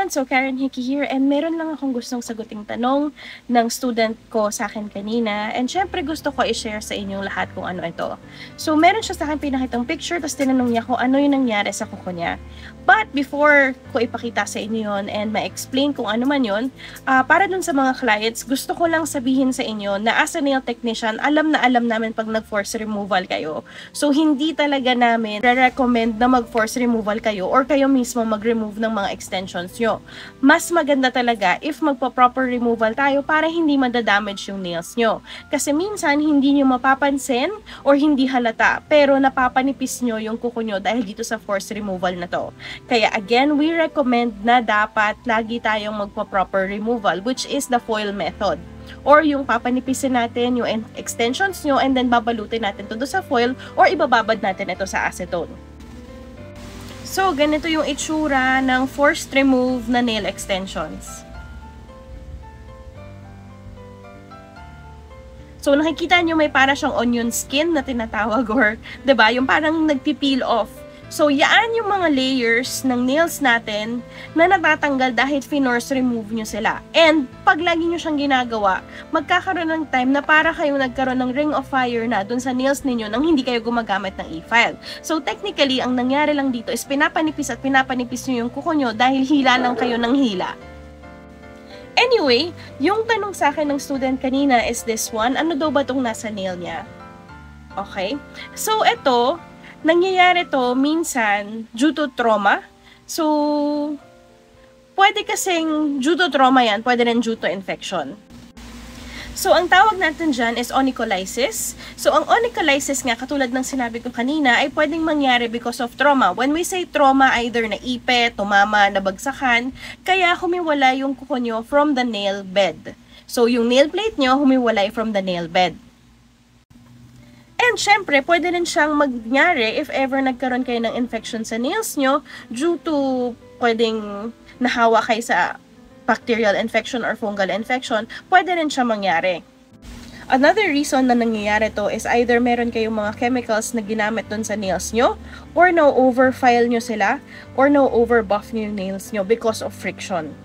everyone! So, Karen Hickey here, and meron lang akong gustong saguting tanong ng student ko sa akin kanina. And syempre gusto ko i-share sa inyong lahat kung ano ito. So, meron siya sa akin pinakitang picture, tapos tinanong niya kung ano yung nangyari sa kuko niya. But before ko ipakita sa inyo yun and ma-explain kung ano man yun, para dun sa mga clients, gusto ko lang sabihin sa inyo na as a nail technician, alam namin pag nag-force removal kayo. So, hindi talaga namin re-recommend na mag-force removal kayo or kayo mismo mag-remove ng mga extensions nyo. Mas maganda talaga if magpa-proper removal tayo para hindi madadamage yung nails nyo. Kasi minsan, hindi nyo mapapansin or hindi halata, pero napapanipis nyo yung kuko nyo dahil dito sa force removal na to. Kaya again, we recommend na dapat lagi tayong magpa-proper removal, which is the foil method. Or yung papanipisin natin yung extensions nyo and then babalutin natin ito sa foil or ibababad natin ito sa acetone. So, ganito yung itsura ng forced remove na nail extensions. So, nakikita nyo may para siyang onion skin na tinatawag or, 'di ba, yung parang nagpipeel off. So, yaan yung mga layers ng nails natin na natatanggal dahil finorce remove nyo sila. And, pag lagi nyo siyang ginagawa, magkakaroon ng time na para kayong nagkaroon ng ring of fire na dun sa nails ninyo nang hindi kayo gumagamit ng e-file. So, technically, ang nangyari lang dito is pinapanipis nyo yung kuko nyo dahil hila lang kayo ng hila. Anyway, yung tanong sa akin ng student kanina is this one. Ano daw ba itong nasa nail niya? Okay. So, ito, nangyayari to minsan due to trauma. So, pwede kasing due to trauma yan, pwede rin due to infection. So, ang tawag natin dyan is onycholysis. So, ang onycholysis nga, katulad ng sinabi ko kanina, ay pwedeng mangyari because of trauma. When we say trauma, either naipe, tumama, nabagsakan, kaya humiwala yung kuko nyo from the nail bed. So, yung nail plate nyo, humiwalay from the nail bed. And syempre, pwede rin siyang mangyari if ever nagkaroon kayo ng infection sa nails nyo due to pwedeng nahawa kayo sa bacterial infection or fungal infection, pwede rin siya mangyari. Another reason na nangyayari to is either meron kayong mga chemicals na ginamit dun sa nails nyo or na-overfile nyo sila or na-overbuff nyo yung nails nyo because of friction.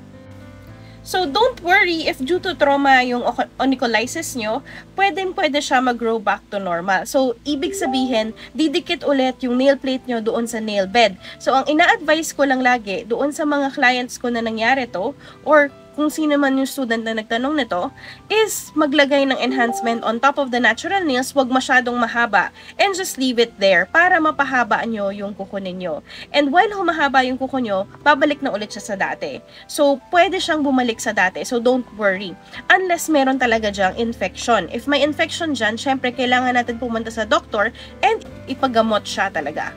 So, don't worry if due to trauma yung onycholysis nyo, pwede siya mag-grow back to normal. So, ibig sabihin, didikit ulit yung nail plate nyo doon sa nail bed. So, ang ina-advise ko lang lagi, doon sa mga clients ko na nangyari to, or kung sino man yung student na nagtanong nito, is maglagay ng enhancement on top of the natural nails, wag masyadong mahaba, and just leave it there para mapahaba nyo yung kuko ninyo. And while humahaba yung kuko nyo, babalik na ulit siya sa dati. So, pwede siyang bumalik sa dati, so don't worry. Unless meron talaga dyang infection. If may infection dyan, syempre kailangan natin pumunta sa doktor and ipagamot siya talaga.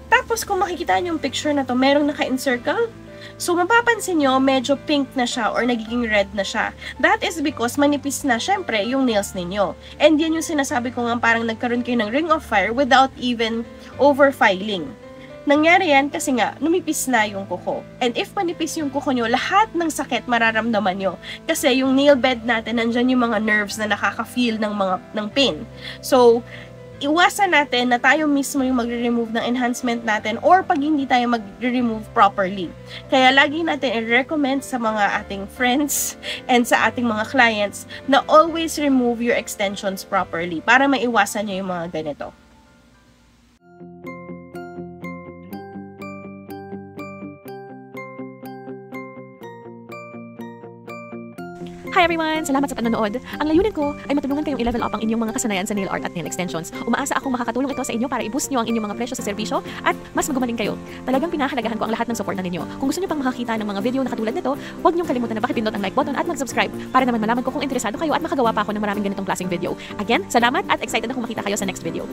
Tapos, kung makikita nyo yung picture na to, merong naka-encircle. So, mapapansin nyo, medyo pink na siya or nagiging red na siya. That is because manipis na, syempre, yung nails ninyo. And yan yung sinasabi ko nga parang nagkaroon kayo ng ring of fire without even overfiling. Nangyari yan kasi nga, numipis na yung kuko. And if manipis yung kuko nyo, lahat ng sakit mararamdaman nyo. Kasi yung nail bed natin, nandyan yung mga nerves na nakaka-feel ng pain. So, iwasan natin na tayo mismo yung magre-remove ng enhancement natin or pag hindi tayo magre-remove properly. Kaya lagi natin i-recommend sa mga ating friends and sa ating mga clients na always remove your extensions properly para maiwasan nyo yung mga ganito. Hi everyone! Salamat sa panonood. Ang layunin ko ay matulungan kayong i-level up ang inyong mga kasanayan sa nail art at nail extensions. Umaasa akong makakatulong ito sa inyo para i-boost nyo ang inyong mga presyo sa serbisyo at mas magumaling kayo. Talagang pinahalagahan ko ang lahat ng support na ninyo. Kung gusto nyo pang makakita ng mga video na katulad nito, huwag niyong kalimutan na pakipindot ang like button at mag-subscribe para naman malaman ko kung interesado kayo at makagawa pa ako ng maraming ganitong klaseng video. Again, salamat at excited akong makita kayo sa next video.